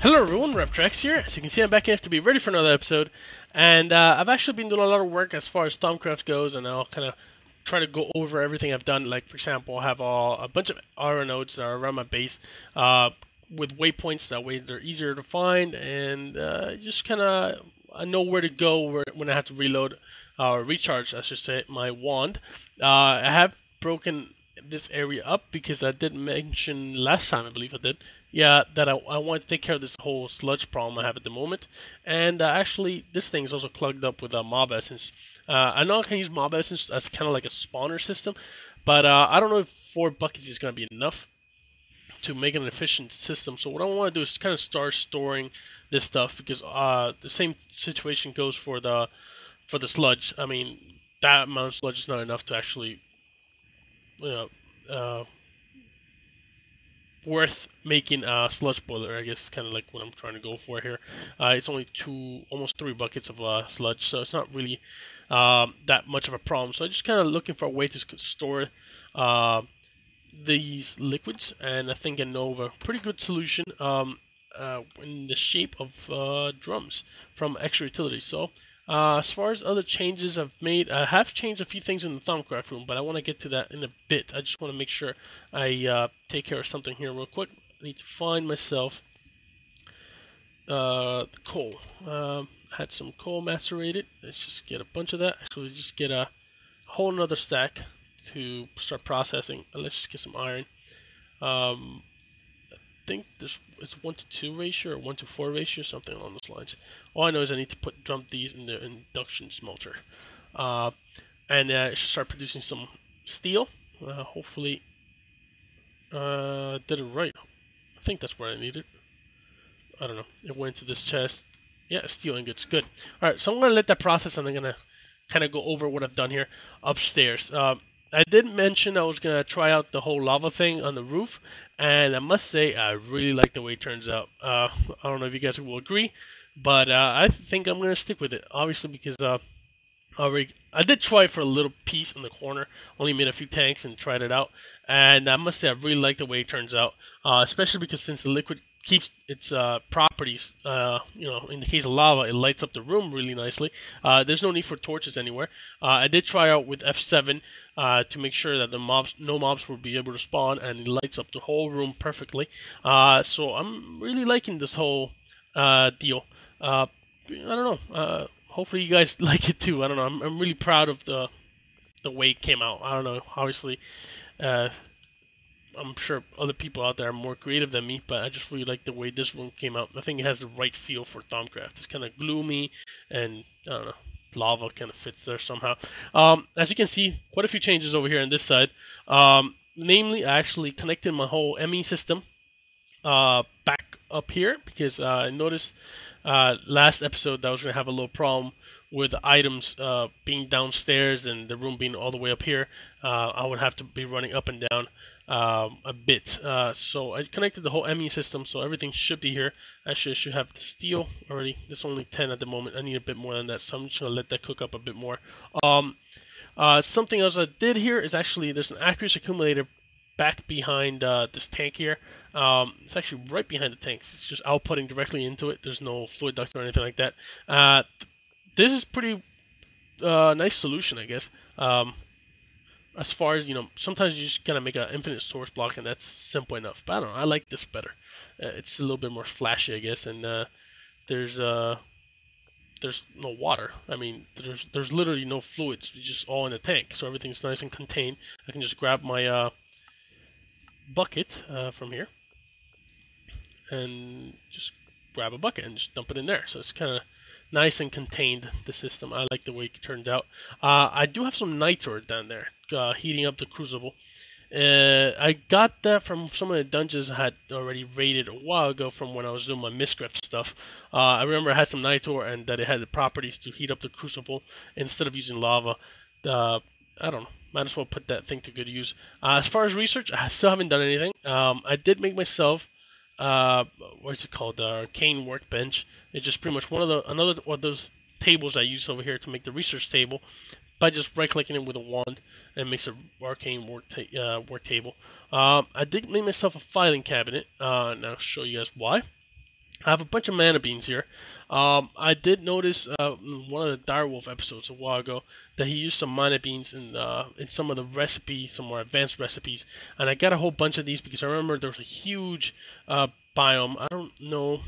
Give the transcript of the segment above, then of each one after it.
Hello everyone, Reptrax here. As you can see, I'm back in FTB ready for another episode, and I've actually been doing a lot of work as far as Thaumcraft goes, and I'll kind of try to go over everything I've done. Like, for example, I have a bunch of RO nodes that are around my base with waypoints. That way they're easier to find, and just kind of I know where to go when I have to reload or recharge, I should say, my wand. I have broken this area up because I did mention last time, I believe I did, yeah, that I want to take care of this whole sludge problem I have at the moment. And actually, this thing is also plugged up with mob essence. I know I can use mob essence as kind of like a spawner system, but I don't know if 4 buckets is going to be enough to make an efficient system. So what I want to do is kind of start storing this stuff, because the same situation goes for the sludge. I mean, that amount of sludge is not enough to actually, you know, worth making a sludge boiler. I guess kind of like what I'm trying to go for here. It's only almost 3 buckets of sludge, so it's not really that much of a problem. So I'm just kind of looking for a way to store these liquids, and I think I know of a pretty good solution in the shape of drums from extra utilities. So as far as other changes I've made, I have changed a few things in the Thaumcraft room, but I want to get to that in a bit. I just want to make sure I take care of something here real quick. I need to find myself the coal. Had some coal macerated. Let's just get a bunch of that. Actually, just get a whole another stack to start processing. And let's just get some iron. I think this it's 1-to-2 ratio or 1-to-4 ratio, something along those lines. All I know is I need to dump these in the induction smelter, and it should start producing some steel. Hopefully, did it right. I think that's what I needed. I don't know. It went to this chest. Yeah, steel ingots. Good. All right, so I'm gonna let that process, and I'm gonna kind of go over what I've done here upstairs. I did mention I was gonna try out the whole lava thing on the roof, and I must say I really like the way it turns out. I don't know if you guys will agree, but I think I'm gonna stick with it. Obviously, because I did try it for a little piece in the corner, only made a few tanks and tried it out, and I must say I really like the way it turns out, especially because since the liquid keeps its properties, in the case of lava, it lights up the room really nicely. There's no need for torches anywhere. I did try out with F7 to make sure that no mobs will be able to spawn, and it lights up the whole room perfectly. So I'm really liking this whole deal. I don't know. Hopefully you guys like it too. I don't know. I'm really proud of the way it came out. I don't know. Obviously, uh, I'm sure other people out there are more creative than me, but I just really like the way this room came out. I think it has the right feel for Thaumcraft. It's kind of gloomy, and I don't know, lava kind of fits there somehow. As you can see, quite a few changes over here on this side. Namely, I actually connected my whole ME system back up here, because I noticed last episode that I was going to have a little problem with the items being downstairs and the room being all the way up here. I would have to be running up and down a bit. So I connected the whole ME system, so everything should be here. Actually, I should have the steel already. There's only 10 at the moment. I need a bit more than that, so I'm just going to let that cook up a bit more. Something else I did here is actually there's an accuracy accumulator back behind this tank here. It's actually right behind the tank. It's just outputting directly into it. There's no fluid duct or anything like that. This is pretty nice solution, I guess. As far as, sometimes you just gotta make an infinite source block, and that's simple enough. But I don't know, I like this better. It's a little bit more flashy, I guess, and there's no water. I mean, there's literally no fluids. It's just all in the tank, so everything's nice and contained. I can just grab my bucket from here and just grab a bucket and just dump it in there. So it's kind of nice and contained, the system. I like the way it turned out. I do have some nitro down there heating up the crucible. I got that from some of the dungeons I had already raided a while ago from when I was doing my Miscraft stuff. I remember I had some nitro, and that it had the properties to heat up the crucible instead of using lava. I don't know. Might as well put that thing to good use. As far as research, I still haven't done anything. I did make myself what's it called? The arcane workbench. It's just pretty much another one of those tables I use over here to make the research table by just right-clicking it with a wand, and it makes an arcane work table. I did make myself a filing cabinet, and I'll show you guys why. I have a bunch of mana beans here. I did notice in one of the Direwolf episodes a while ago that he used some mana beans in some of the recipes, some more advanced recipes, and I got a whole bunch of these because I remember there was a huge biome. I don't know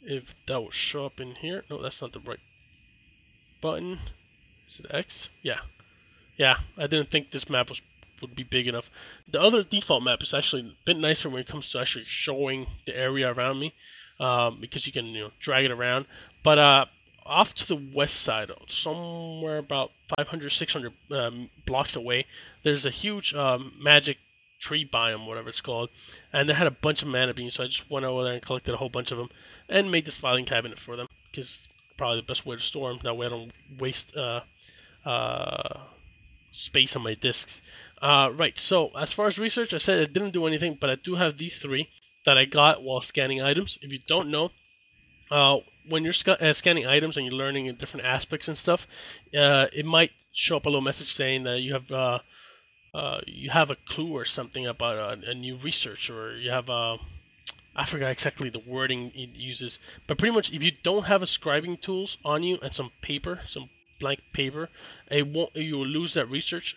if that will show up in here. No, that's not the right button. Is it X? Yeah. Yeah, I didn't think this map would be big enough. The other default map is actually a bit nicer when it comes to actually showing the area around me, because you can drag it around. But off to the west side, somewhere about 500, 600 blocks away, there's a huge magic tree biome, whatever it's called, and they had a bunch of mana beans, so I just went over there and collected a whole bunch of them and made this filing cabinet for them, because probably the best way to store them. That way I don't waste space on my disks. Right, so as far as research, I said I didn't do anything, but I do have these three that I got while scanning items. If you don't know, when you're scanning items and you're learning in different aspects and stuff, it might show up a little message saying that you have a clue or something about a new research, or you have I forgot exactly the wording it uses, but pretty much if you don't have a scribing tools on you and some paper, some blank paper, you will lose that research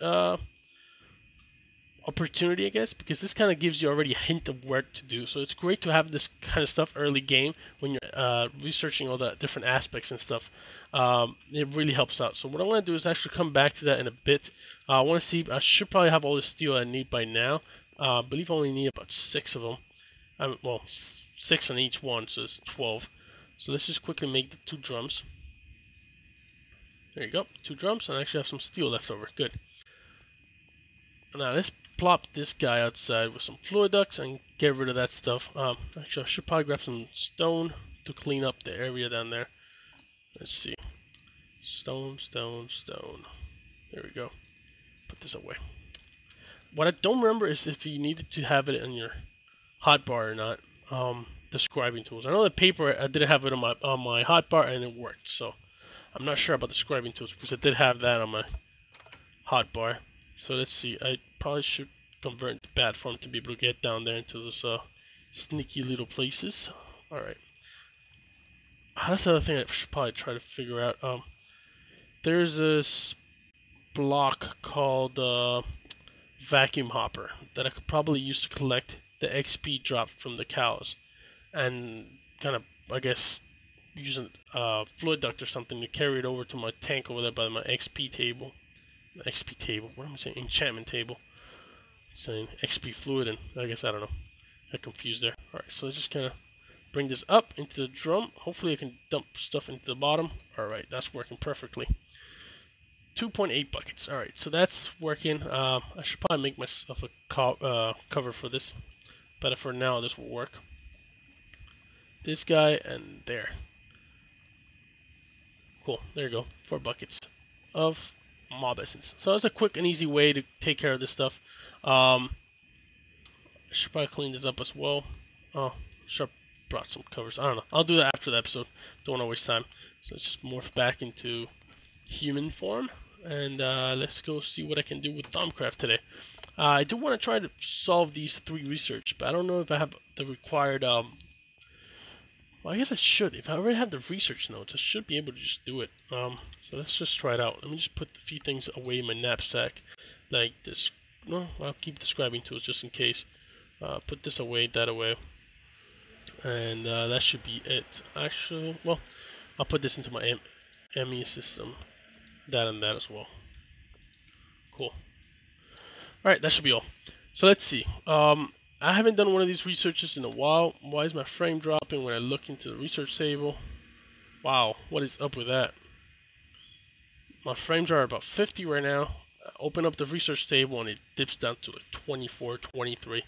opportunity, I guess, because this kind of gives you already a hint of where to do. So it's great to have this kind of stuff early game when you're researching all the different aspects and stuff. It really helps out. So what I want to do is actually come back to that in a bit. I want to see, I should probably have all the steel I need by now. I believe I only need about 6 of them. Well, 6 on each one, so it's 12. So let's just quickly make the 2 drums. There you go, 2 drums, and I actually have some steel left over. Good. Now let's plop this guy outside with some fluid ducts and get rid of that stuff. Actually, I should probably grab some stone to clean up the area down there. Let's see. Stone, stone, stone. There we go. Put this away. What I don't remember is if you needed to have it on your hotbar or not. The scribing tools. I know the paper, I didn't have it on my hotbar and it worked. So I'm not sure about the scribing tools because I did have that on my hotbar. So let's see. I probably should convert to bad form to be able to get down there into those sneaky little places. All right. That's the other thing I should probably try to figure out. There's this block called vacuum hopper that I could probably use to collect the XP dropped from the cows, and kind of, I guess, using a fluid duct or something to carry it over to my tank over there by my XP table. What am I saying? Enchantment table. Saying XP fluid, and I guess, I don't know. Got confused there. Alright, so let's just kind of bring this up into the drum. Hopefully I can dump stuff into the bottom. Alright, that's working perfectly. 2.8 buckets. Alright, so that's working. I should probably make myself a cover for this. But for now, this will work. This guy and there. Cool, there you go. 4 buckets of mob essence. So that's a quick and easy way to take care of this stuff. I should probably clean this up as well. Oh, should have brought some covers. I don't know. I'll do that after the episode. Don't want to waste time. So let's just morph back into human form. And let's go see what I can do with Thaumcraft today. I do want to try to solve these 3 research, but I don't know if I have the required... well, I guess I should. If I already have the research notes, I should be able to just do it. So let's just try it out. Let me just put a few things away in my knapsack. Like this. No, I'll keep the scribing tools just in case. Put this away, that away. And that should be it. Actually, well, I'll put this into my ME system. That and that as well. Cool. Alright, that should be all. So let's see. I haven't done one of these researches in a while. Why is my frame dropping when I look into the research table? Wow, what is up with that? My frames are about 50 right now. I open up the research table and it dips down to like 24, 23.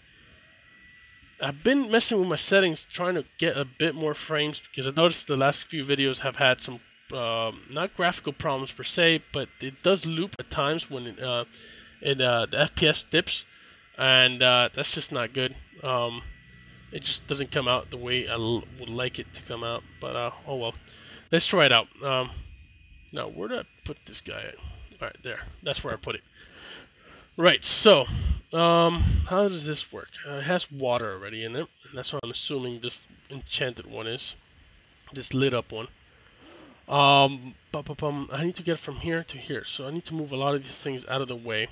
I've been messing with my settings trying to get a bit more frames because I noticed the last few videos have had some not graphical problems per se, but it does loop at times when the FPS dips, and that's just not good. It just doesn't come out the way I would like it to come out, but oh well. Let's try it out. Now, where did I put this guy at? Alright, there. That's where I put it. Right, so How does this work? It has water already in it, and that's what I'm assuming this enchanted one is. This lit up one. I need to get from here to here, so I need to move a lot of these things out of the way.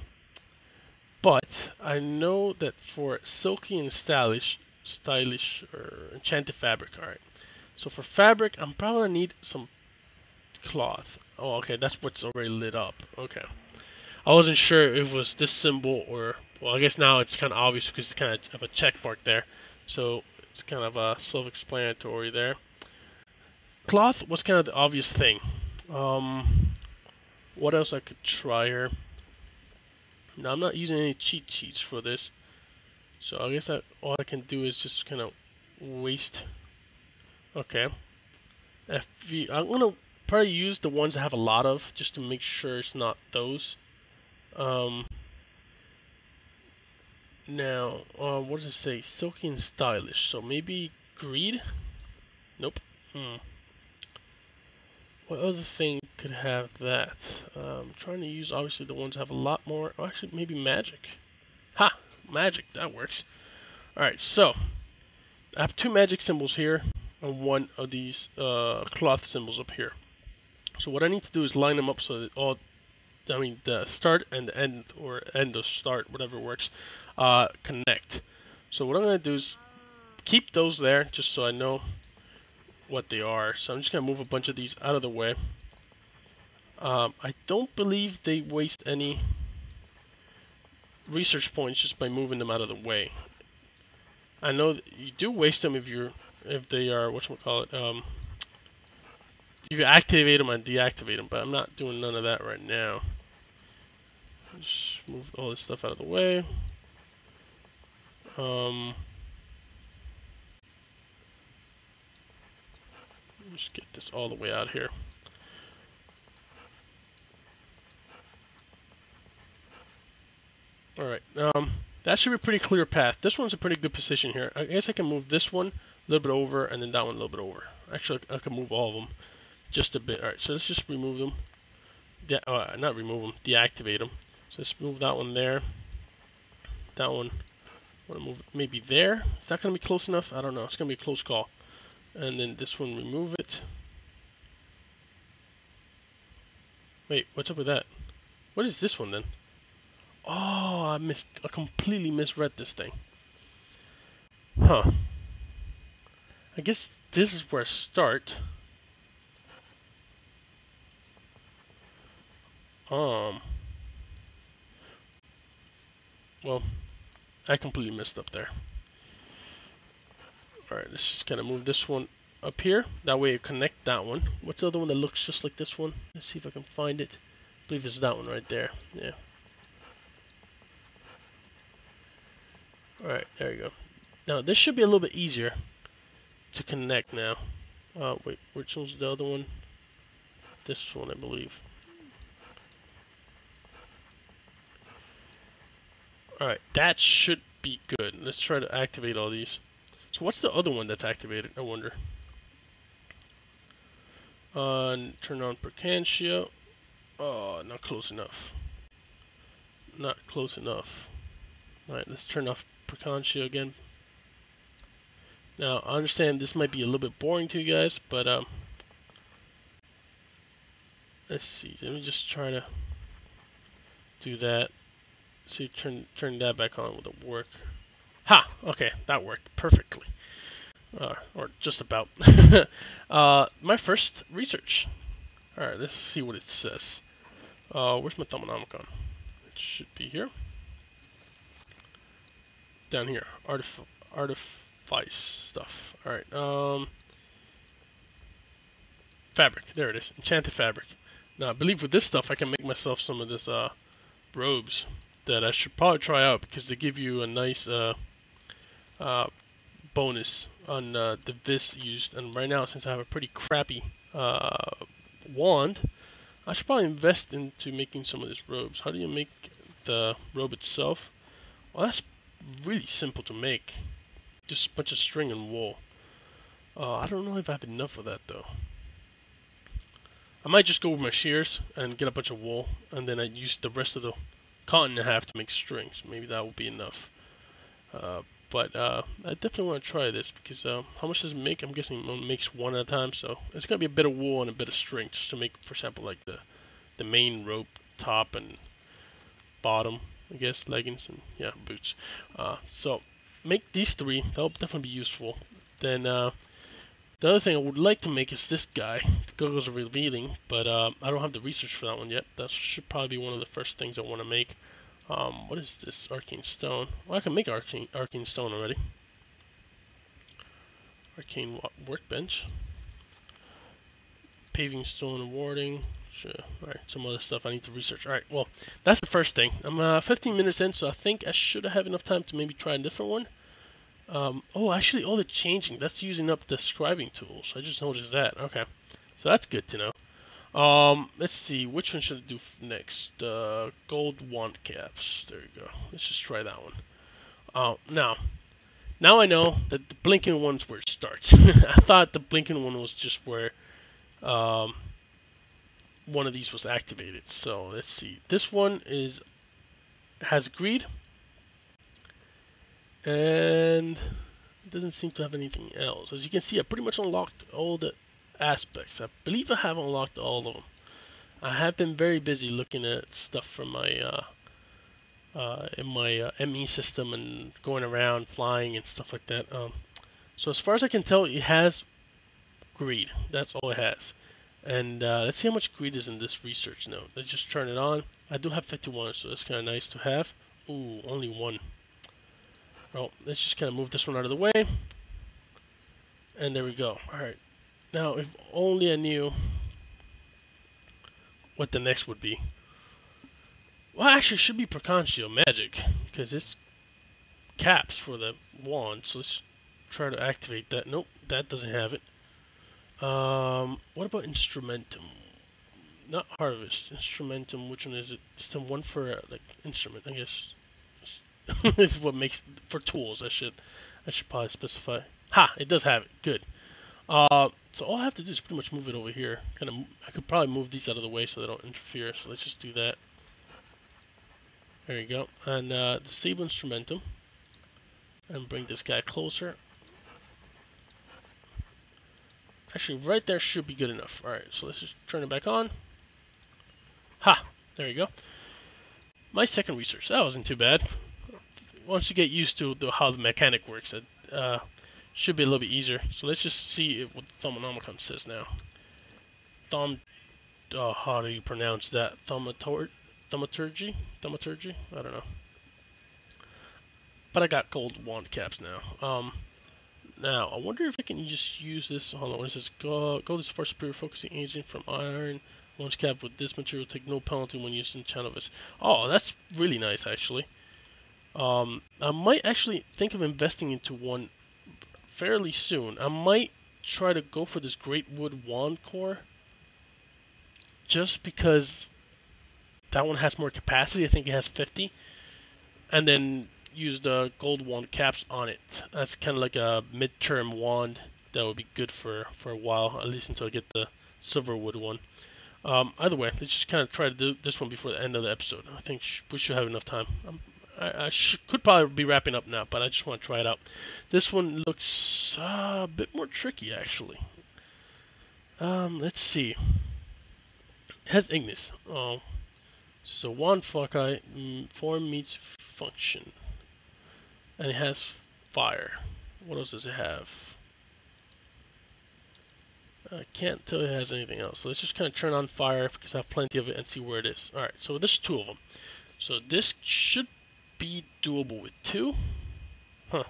But I know that for silky and stylish or enchanted fabric, alright. So for fabric, I'm probably gonna need some cloth. Oh, okay, that's what's already lit up. Okay. I wasn't sure if it was this symbol or, well, I guess now it's kind of obvious because it's kind of a check mark there. So it's kind of self-explanatory there. Cloth was kind of the obvious thing. What else I could try here? Now I'm not using any cheat sheets for this, so I guess all I can do is just kind of waste. Okay. I'm gonna probably use the ones I have a lot of, just to make sure it's not those. Now, what does it say? Silky and stylish. So maybe greed? Nope. What other thing could have that? I'm trying to use obviously the ones that have a lot more. Oh, actually, maybe magic. Ha! Magic, that works. Alright, so I have 2 magic symbols here and 1 of these cloth symbols up here. So what I need to do is line them up so that the start and the end, or end of start, whatever works, connect. So what I'm going to do is keep those there just so I know what they are. So I'm just going to move a bunch of these out of the way. I don't believe they waste any research points just by moving them out of the way. I know that you do waste them if they are whatchamacallit, if you activate them and deactivate them, but I'm not doing none of that right now. Just move all this stuff out of the way. Just get this all the way out here. Alright, that should be a pretty clear path. This one's a pretty good position here. I guess I can move this one a little bit over, and then that one a little bit over. Actually, I can move all of them just a bit. Alright, so let's just remove them. Not remove them, deactivate them. So let's move that one there. That one, I want to move it maybe there. Is that going to be close enough? I don't know. It's going to be a close call. And then this one, remove it. Wait, what's up with that? What is this one then? Oh, I completely misread this thing. Huh. I guess this is where I start. Well, I completely messed up there. Alright, let's just kind of move this one up here. That way you connect that one. What's the other one that looks just like this one? Let's see if I can find it. I believe it's that one right there. Yeah. Alright, there you go. Now, this should be a little bit easier to connect now. Wait, which one's the other one? This one, I believe. Alright, that should be good. Let's try to activate all these. So what's the other one that's activated, I wonder? Turn on Percantia. Oh, not close enough. Not close enough. Alright, let's turn off Percantia again. Now, I understand this might be a little bit boring to you guys, but let's see. Let me just try to do that. See, turn that back on. Will it work? Ha! Okay, that worked perfectly. Or just about. My first research. Alright, let's see what it says. Where's my Thaumcraft? It should be here. Down here. Artifice stuff. Alright, fabric. There it is. Enchanted fabric. Now, I believe with this stuff, I can make myself some of this, robes that I should probably try out because they give you a nice, bonus on the vis used. And right now, since I have a pretty crappy wand, I should probably invest into making some of these robes. How do you make the robe itself? Well, that's really simple to make. Just a bunch of string and wool. I don't know if I have enough of that though. I might just go with my shears and get a bunch of wool, and then I use the rest of the cut in half to make strings. Maybe that will be enough. But I definitely want to try this because how much does it make? I'm guessing it makes one at a time, so it's gonna be a bit of wool and a bit of string just to make, for example, like the main rope, top and bottom, I guess, leggings and yeah, boots. So make these three. That'll definitely be useful. Then the other thing I would like to make is this guy. The goggles are revealing, but I don't have the research for that one yet. That should probably be one of the first things I want to make. What is this? Arcane stone. Well, I can make arcane stone already. Arcane workbench. Paving stone and warding. Sure. Alright, some other stuff I need to research. Alright, well, that's the first thing. I'm 15 minutes in, so I think I should have enough time to maybe try a different one. Oh, actually, all the changing, that's using up the scribing tools. I just noticed that. Okay, so that's good to know. Let's see, which one should I do next? Gold wand caps. There you go. Let's just try that one. Now I know that the blinking one's where it starts. I thought the blinking one was just where one of these was activated. So let's see. This one has greed, and it doesn't seem to have anything else. As you can see, I pretty much unlocked all the aspects. I believe I have unlocked all of them. I have been very busy looking at stuff from my in my ME system and going around flying and stuff like that. So as far as I can tell, it has greed. That's all it has. And let's see how much greed is in this research node. Let's just turn it on. I do have 51, so that's kind of nice to have. Ooh, only one. Well, let's just kind of move this one out of the way. And there we go. Alright. Now, if only I knew what the next would be. Well, actually, it should be Preconscio Magic, because it's caps for the wand. So let's try to activate that. Nope, that doesn't have it. What about Instrumentum? Not Harvest. Instrumentum, which one is it? It's the one for, like, instrument, I guess. This is what makes, for tools, I should probably specify. Ha! It does have it. Good. So all I have to do is pretty much move it over here. I could probably move these out of the way so they don't interfere. So let's just do that. There you go. And disable Instrumentum. And bring this guy closer. Actually, right there should be good enough. Alright, so let's just turn it back on. Ha! There you go. My second research. That wasn't too bad. Once you get used to how the mechanic works, it should be a little bit easier. So let's just see what Thaumonomicon says now. How do you pronounce that? Thaumaturgy? I don't know. But I got gold wand caps now. Now, I wonder if I can just use this. Hold on, what is this? Gold is for superior focusing agent from iron. Launch cap with this material take no penalty when used in Chanovis. Oh, that's really nice, actually. I might actually think of investing into one fairly soon. I might try to go for this Great Wood Wand Core. Just because that one has more capacity. I think it has 50. And then use the gold wand caps on it. That's kind of like a mid-term wand that would be good for a while, at least until I get the silver wood one. Either way, let's just kind of try to do this one before the end of the episode. I think we should have enough time. I could probably be wrapping up now, but I just want to try it out. This one looks a bit more tricky, actually. Let's see. It has Ignis. Oh, so wand foci, form meets function. And it has fire. What else does it have? I can't tell it has anything else. So let's just kind of turn on fire because I have plenty of it and see where it is. Alright, so there's two of them. So this should be doable with two. Huh.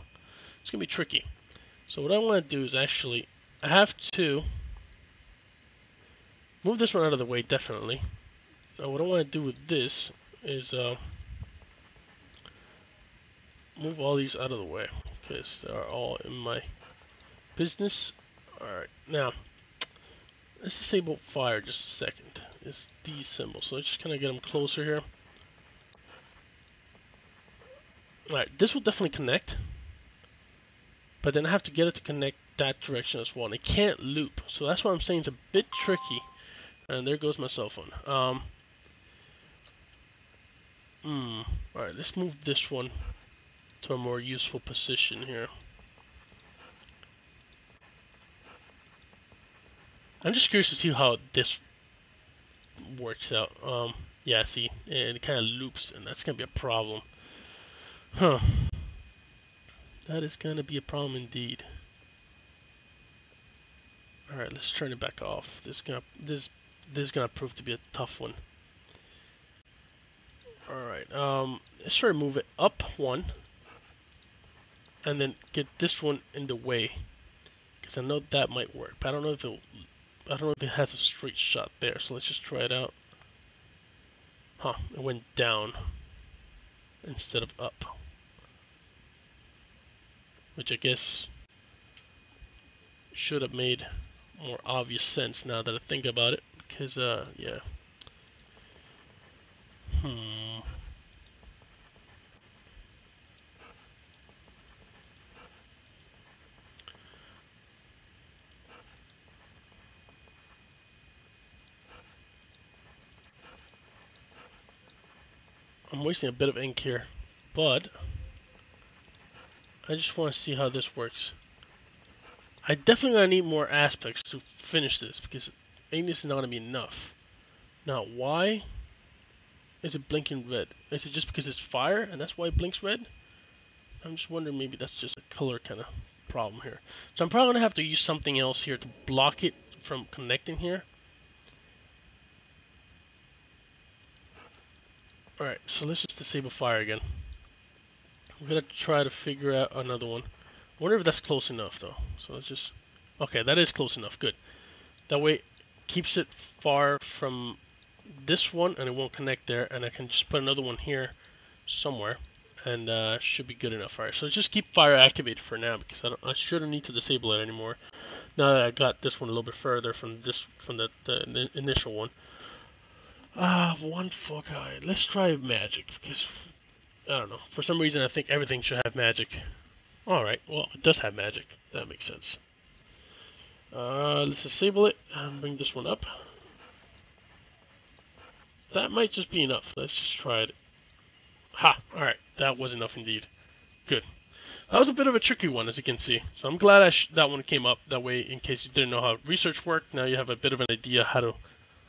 It's going to be tricky. So what I want to do is actually, I have to move this one out of the way, definitely. Now what I want to do with this is move all these out of the way because they are all in my business. Alright, now let's disable fire just a second. It's these symbols, so let's just kind of get them closer here. Alright, this will definitely connect, but then I have to get it to connect that direction as well, and it can't loop, so that's why I'm saying it's a bit tricky. And there goes my cell phone. Alright, let's move this one to a more useful position here. I'm just curious to see how this works out. Yeah, see, it kind of loops, and that's gonna be a problem. Huh. That is gonna be a problem indeed. Alright, let's turn it back off. This is gonna prove to be a tough one. Alright, let's try to move it up one, and then get this one in the way, because I know that might work, but I don't know if it has a straight shot there. So let's just try it out. Huh, it went down instead of up, which I guess should have made more obvious sense now that I think about it, because yeah. I'm wasting a bit of ink here, but I just want to see how this works. I definitely gonna need more aspects to finish this, because this is not gonna be enough. Now, why is it blinking red? Is it just because it's fire and that's why it blinks red? I'm just wondering, maybe that's just a color kind of problem here. So I'm probably gonna have to use something else here to block it from connecting here. Alright, so let's just disable fire again. I'm gonna try to figure out another one. I wonder if that's close enough though. So let's just... Okay, that is close enough, good. That way it keeps it far from this one and it won't connect there, and I can just put another one here somewhere, and should be good enough. Alright, so let's just keep fire activated for now, because I shouldn't need to disable it anymore. Now that I got this one a little bit further from the initial one. One foci. Let's try magic, because I don't know. For some reason, I think everything should have magic. Alright, well, it does have magic. That makes sense. Let's disable it and bring this one up. That might just be enough. Let's just try it. Ha! Alright, that was enough indeed. Good. That was a bit of a tricky one, as you can see. So I'm glad that one came up. That way, in case you didn't know how research worked, now you have a bit of an idea how to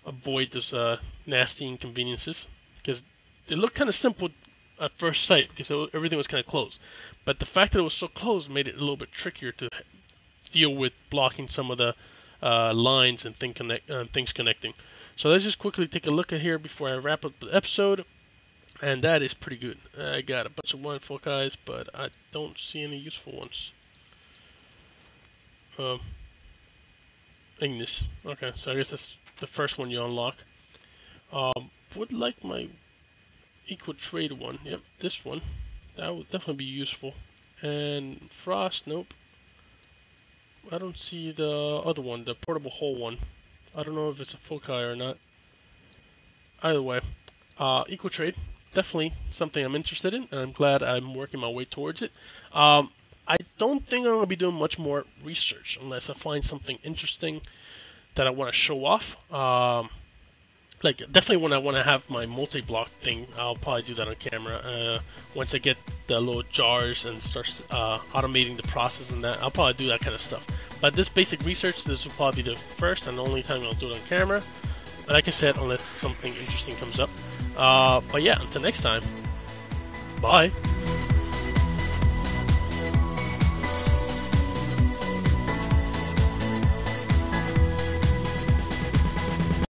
avoid this nasty inconveniences, because it looked kind of simple at first sight, because everything was kind of closed, but the fact that it was so close made it a little bit trickier to deal with blocking some of the lines and things connecting. So let's just quickly take a look at here before I wrap up the episode, and that is pretty good. I got a bunch of one foci, but I don't see any useful ones. Ignis. Okay, so I guess that's the first one you unlock. Would like my equal trade one. Yep, this one. That would definitely be useful. And frost, nope. I don't see the other one, the portable hole one. I don't know if it's a foci or not. Either way, equal trade, definitely something I'm interested in, and I'm glad I'm working my way towards it. I don't think I'm going to be doing much more research unless I find something interesting that I want to show off. Like, definitely when I want to have my multi-block thing, I'll probably do that on camera. Once I get the little jars and start automating the process and that, I'll probably do that kind of stuff. But this basic research, this will probably be the first and the only time I'll do it on camera. Like I said, unless something interesting comes up. But yeah, until next time, bye.